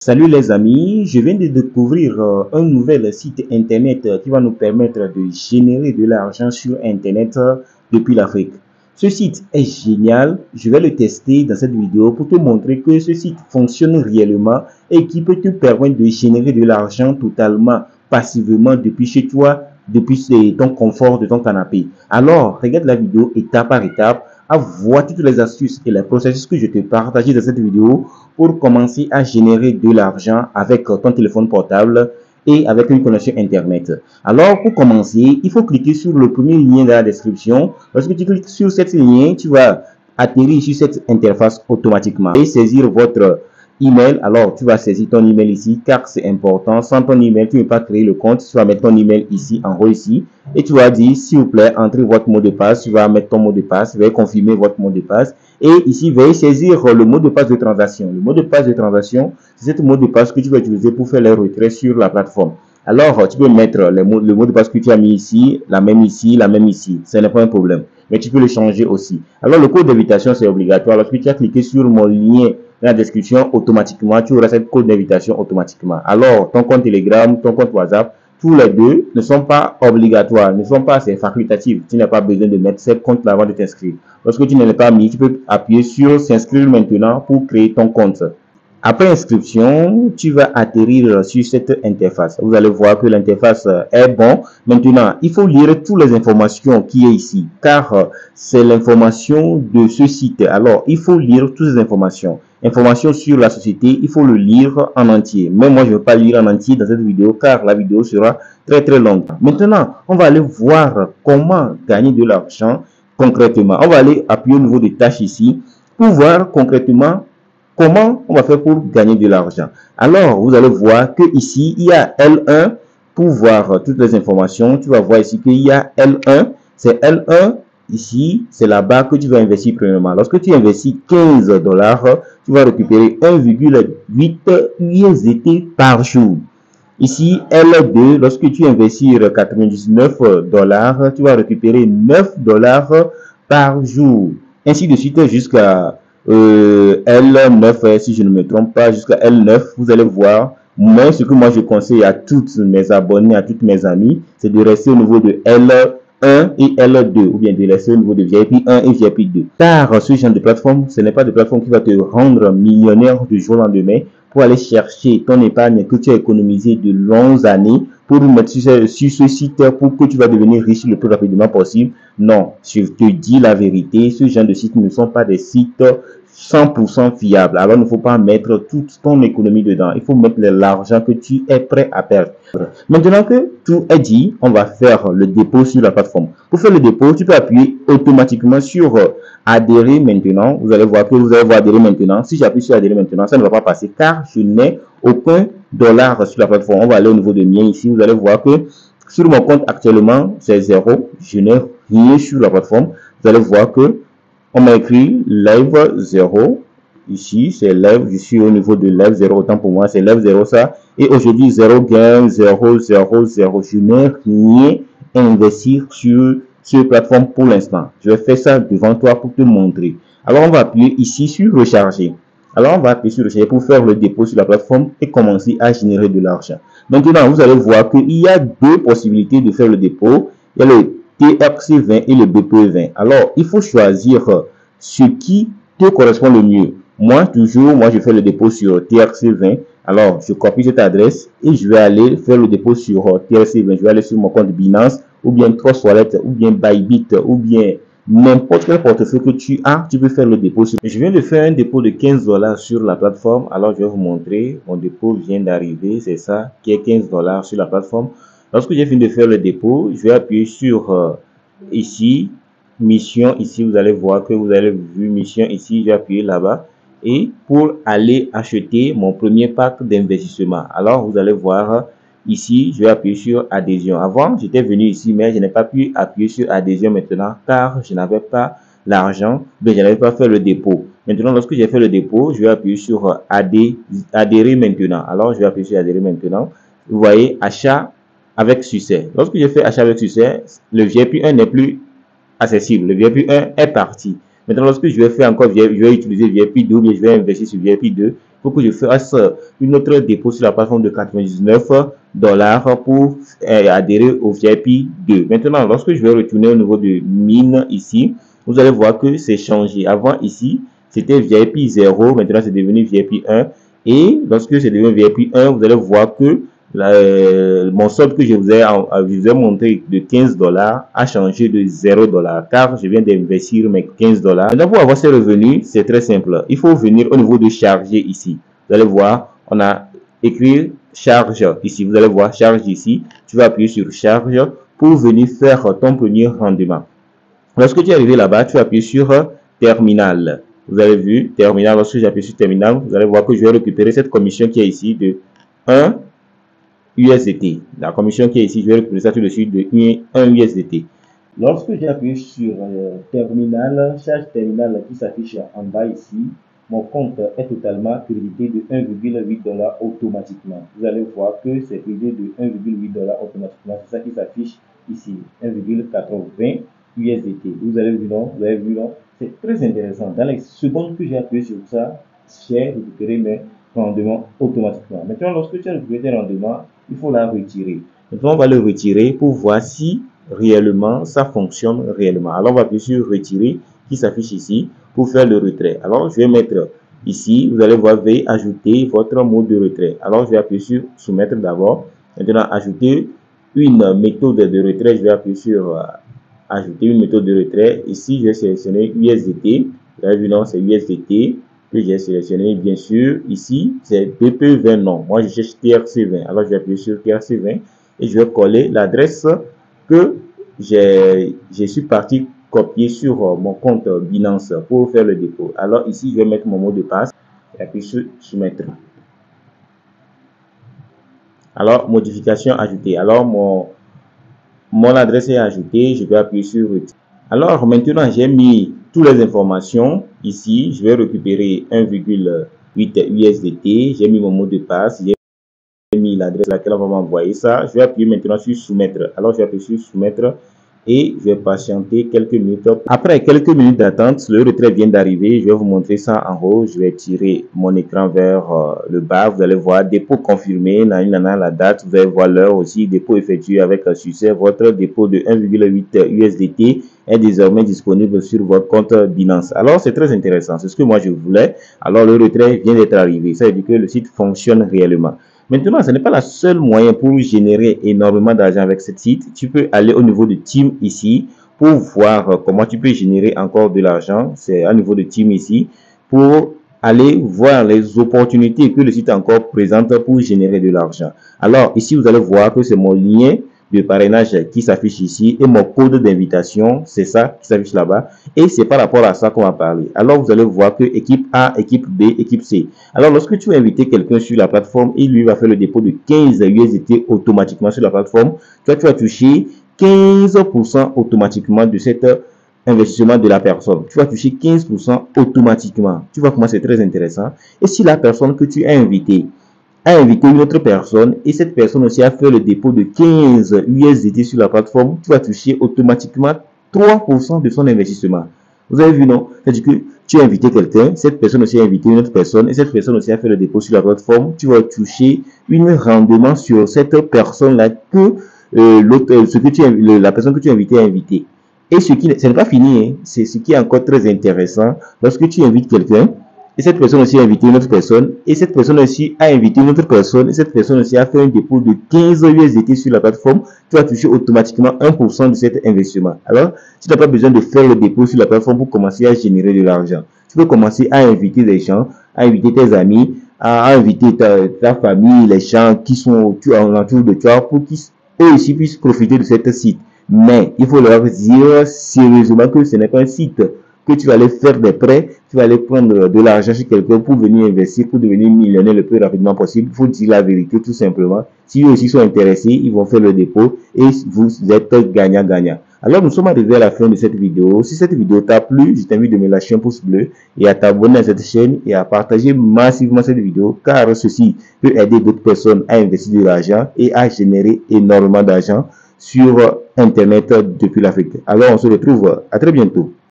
Salut les amis, je viens de découvrir un nouvel site internet qui va nous permettre de générer de l'argent sur internet depuis l'Afrique. Ce site est génial, je vais le tester dans cette vidéo pour te montrer que ce site fonctionne réellement et qui peut te permettre de générer de l'argent totalement passivement depuis chez toi, depuis ton confort de ton canapé. Alors, regarde la vidéo étape par étape, à voir toutes les astuces et les processus que je te partage dans cette vidéo pour commencer à générer de l'argent avec ton téléphone portable et avec une connexion internet. Alors, pour commencer, il faut cliquer sur le premier lien dans la description. Lorsque tu cliques sur cette lien, tu vas atterrir sur cette interface automatiquement et saisir votre email. Alors, tu vas saisir ton email ici car c'est important. Sans ton email, tu ne peux pas créer le compte. Tu vas mettre ton email ici, en haut ici. Et tu vas dire, s'il vous plaît, entrez votre mot de passe. Tu vas mettre ton mot de passe. Veuillez confirmer votre mot de passe. Et ici, veuillez saisir le mot de passe de transaction. Le mot de passe de transaction, c'est ce mot de passe que tu vas utiliser pour faire les retraits sur la plateforme. Alors, tu peux mettre le mot de passe que tu as mis ici, la même ici, la même ici. Ce n'est pas un problème. Mais tu peux le changer aussi. Alors, le code d'invitation, c'est obligatoire. Lorsque tu as cliqué sur mon lien dans la description, automatiquement, tu auras cette code d'invitation automatiquement. Alors, ton compte Telegram, ton compte WhatsApp, tous les deux ne sont pas obligatoires, ne sont pas facultatifs. Tu n'as pas besoin de mettre ces comptes-là avant de t'inscrire. Lorsque tu ne l'as pas mis, tu peux appuyer sur s'inscrire maintenant pour créer ton compte. Après inscription, tu vas atterrir sur cette interface. Vous allez voir que l'interface est bon. Maintenant, il faut lire toutes les informations qui est ici, car c'est l'information de ce site. Alors, il faut lire toutes ces informations. Informations sur la société, il faut le lire en entier. Mais moi, je ne vais pas lire en entier dans cette vidéo, car la vidéo sera très longue. Maintenant, on va aller voir comment gagner de l'argent concrètement. On va aller appuyer au niveau des tâches ici pour voir concrètement comment on va faire pour gagner de l'argent. Alors, vous allez voir que ici, il y a L1 pour voir toutes les informations. Tu vas voir ici qu'il y a L1. C'est L1. Ici, c'est là-bas que tu vas investir premièrement. Lorsque tu investis 15 $, tu vas récupérer 1,8 USDT par jour. Ici, L2, lorsque tu investis 99 $, tu vas récupérer 9 $ par jour. Ainsi de suite jusqu'à L9, si je ne me trompe pas, jusqu'à L9, vous allez voir. Mais ce que moi je conseille à tous mes abonnés, à toutes mes amis, c'est de rester au niveau de L1 et L2, ou bien de rester au niveau de VIP 1 et VIP 2. Car ce genre de plateforme, ce n'est pas de plateforme qui va te rendre millionnaire du jour au lendemain pour aller chercher ton épargne que tu as économisé de longues années pour mettre sur ce site pour que tu vas devenir riche le plus rapidement possible. Non, je te dis la vérité, ce genre de sites ne sont pas des sites 100% fiables. Alors, il ne faut pas mettre toute ton économie dedans. Il faut mettre l'argent que tu es prêt à perdre. Maintenant que tout est dit, on va faire le dépôt sur la plateforme. Pour faire le dépôt, tu peux appuyer automatiquement sur adhérer maintenant. Vous allez voir que vous allez voir adhérer maintenant. Si j'appuie sur adhérer maintenant, ça ne va pas passer car je n'ai aucun dollar sur la plateforme. On va aller au niveau de mien ici. Vous allez voir que sur mon compte actuellement, c'est 0. Je n'ai rien sur la plateforme. Vous allez voir que on m'a écrit live 0. Ici, c'est live. Je suis au niveau de live 0. Autant pour moi, c'est live 0 ça. Et aujourd'hui, 0 gain, 0, 0, 0. Je n'ai rien investi sur cette plateforme pour l'instant. Je vais faire ça devant toi pour te montrer. Alors, on va appuyer ici sur recharger. Alors, on va appuyer sur recharger pour faire le dépôt sur la plateforme et commencer à générer de l'argent. Maintenant, vous allez voir qu'il y a deux possibilités de faire le dépôt. Il y a le TRC20 et le BP20. Alors, il faut choisir ce qui te correspond le mieux. Moi, je fais le dépôt sur TRC20. Alors, je copie cette adresse et je vais aller faire le dépôt sur TRC20. Je vais aller sur mon compte Binance ou bien Trust Wallet ou bien Bybit ou bien n'importe quel portefeuille que tu as, tu peux faire le dépôt. Je viens de faire un dépôt de 15 $ sur la plateforme. Alors, je vais vous montrer. Mon dépôt vient d'arriver. C'est ça, qui est 15 $ sur la plateforme. Lorsque j'ai fini de faire le dépôt, je vais appuyer sur ici, mission. Ici, vous allez voir que vous avez vu mission ici. Je vais appuyer là-bas. Et pour aller acheter mon premier pack d'investissement. Alors, vous allez voir ici, je vais appuyer sur adhésion. Avant, j'étais venu ici, mais je n'ai pas pu appuyer sur adhésion maintenant car je n'avais pas l'argent, mais je n'avais pas fait le dépôt. Maintenant, lorsque j'ai fait le dépôt, je vais appuyer sur adhérer maintenant. Alors, je vais appuyer sur adhérer maintenant. Vous voyez, achat avec succès. Lorsque j'ai fait achat avec succès, le VIP 1 n'est plus accessible. Le VIP 1 est parti. Maintenant, lorsque je vais faire encore, je vais utiliser VIP 2 ou bien je vais investir sur VIP 2, faut que je fasse une autre dépôt sur la plateforme de 99 $ pour adhérer au VIP 2. Maintenant, lorsque je vais retourner au niveau de mine ici, vous allez voir que c'est changé. Avant ici, c'était VIP 0, maintenant c'est devenu VIP 1. Et lorsque c'est devenu VIP 1, vous allez voir que mon solde que je vous ai montré de 15 $ a changé de 0 $ car je viens d'investir mes 15 $. Maintenant, pour avoir ces revenus, c'est très simple. Il faut venir au niveau de charger ici. Vous allez voir, on a écrit charge ici. Vous allez voir charge ici. Tu vas appuyer sur charge pour venir faire ton premier rendement. Lorsque tu es arrivé là-bas, tu appuies sur terminal. Vous avez vu, terminal, lorsque j'appuie sur terminal, vous allez voir que je vais récupérer cette commission qui est ici de 1 USDT. La commission qui est ici, je vais récupérer ça tout de suite de 1 USDT. Lorsque j'appuie sur terminal, charge terminal qui s'affiche en bas ici, mon compte est totalement crédité de 1,8 $ automatiquement. Vous allez voir que c'est crédité de 1,8 $ automatiquement. C'est ça qui s'affiche ici, 1,80 USDT. Vous avez vu, non? Vous avez vu, non? C'est très intéressant. Dans les secondes que j'ai appuyé sur ça, j'ai récupéré mes rendements automatiquement. Maintenant, lorsque tu as récupéré tes rendements, il faut la retirer. Maintenant, on va le retirer pour voir si réellement ça fonctionne réellement. Alors, on va appuyer sur retirer qui s'affiche ici pour faire le retrait. Alors, je vais mettre ici, vous allez voir, veuillez ajouter votre mot de retrait. Alors, je vais appuyer sur soumettre d'abord. Maintenant, ajouter une méthode de retrait. Je vais appuyer sur ajouter une méthode de retrait. Ici, je vais sélectionner USDT. Vous avez vu, non, c'est USDT que j'ai sélectionné. Bien sûr, ici, c'est BP20 non. Moi, je cherche TRC20. Alors, je vais appuyer sur TRC20 et je vais coller l'adresse que je suis parti copier sur mon compte Binance pour faire le dépôt. Alors, ici, je vais mettre mon mot de passe et appuyer sur soumettre. Alors, modification ajoutée. Alors, mon adresse est ajoutée. Je vais appuyer sur retirer. Alors, maintenant, j'ai mis toutes les informations ici. Je vais récupérer 1,8 USDT. J'ai mis mon mot de passe. J'ai mis l'adresse à laquelle on va m'envoyer ça. Je vais appuyer maintenant sur soumettre. Alors, je vais appuyer sur soumettre et je vais patienter quelques minutes. Après quelques minutes d'attente, le retrait vient d'arriver. Je vais vous montrer ça en haut. Je vais tirer mon écran vers le bas. Vous allez voir dépôt confirmé, la date. Vous allez voir l'heure aussi. Dépôt effectué avec succès. Votre dépôt de 1,8 USDT est désormais disponible sur votre compte Binance. Alors, c'est très intéressant. C'est ce que moi je voulais. Alors, le retrait vient d'être arrivé. Ça veut dire que le site fonctionne réellement. Maintenant, ce n'est pas la seule moyen pour générer énormément d'argent avec ce site. Tu peux aller au niveau de Team ici pour voir comment tu peux générer encore de l'argent. C'est au niveau de Team ici pour aller voir les opportunités que le site encore présente pour générer de l'argent. Alors, ici, vous allez voir que c'est mon lien de parrainage qui s'affiche ici et mon code d'invitation, c'est ça qui s'affiche là-bas et c'est par rapport à ça qu'on va parler. Alors vous allez voir que équipe A, équipe B, équipe C. Alors lorsque tu vas inviter quelqu'un sur la plateforme et lui va faire le dépôt de 15 USDT automatiquement sur la plateforme, toi tu vas toucher 15% automatiquement de cet investissement de la personne. Tu vas toucher 15% automatiquement. Tu vois comment c'est très intéressant. Et si la personne que tu as invitée a invité une autre personne et cette personne aussi a fait le dépôt de 15 USDT sur la plateforme, tu vas toucher automatiquement 3% de son investissement. Vous avez vu, non? C'est-à-dire que tu as invité quelqu'un, cette personne aussi a invité une autre personne et cette personne aussi a fait le dépôt sur la plateforme. Tu vas toucher un rendement sur cette personne-là que la personne que tu as invité a invité. Et ce n'est pas fini, hein? C'est ce qui est encore très intéressant. Lorsque tu invites quelqu'un, et cette personne aussi a invité une autre personne, et cette personne aussi a invité une autre personne, et cette personne aussi a fait un dépôt de 15 USDT sur la plateforme, tu vas toucher automatiquement 1% de cet investissement. Alors, tu n'as pas besoin de faire le dépôt sur la plateforme pour commencer à générer de l'argent. Tu peux commencer à inviter des gens, à inviter tes amis, à inviter ta famille, les gens qui sont autour de toi pour qu'ils eux aussi puissent profiter de cette site. Mais il faut leur dire sérieusement que ce n'est pas un site que tu vas aller faire des prêts, tu vas aller prendre de l'argent chez quelqu'un pour venir investir, pour devenir millionnaire le plus rapidement possible. Il faut dire la vérité tout simplement. Si eux aussi sont intéressés, ils vont faire le dépôt et vous êtes gagnant-gagnant. Alors nous sommes arrivés à la fin de cette vidéo. Si cette vidéo t'a plu, je t'invite de me lâcher un pouce bleu et à t'abonner à cette chaîne et à partager massivement cette vidéo car ceci peut aider d'autres personnes à investir de l'argent et à générer énormément d'argent sur Internet depuis l'Afrique. Alors on se retrouve à très bientôt.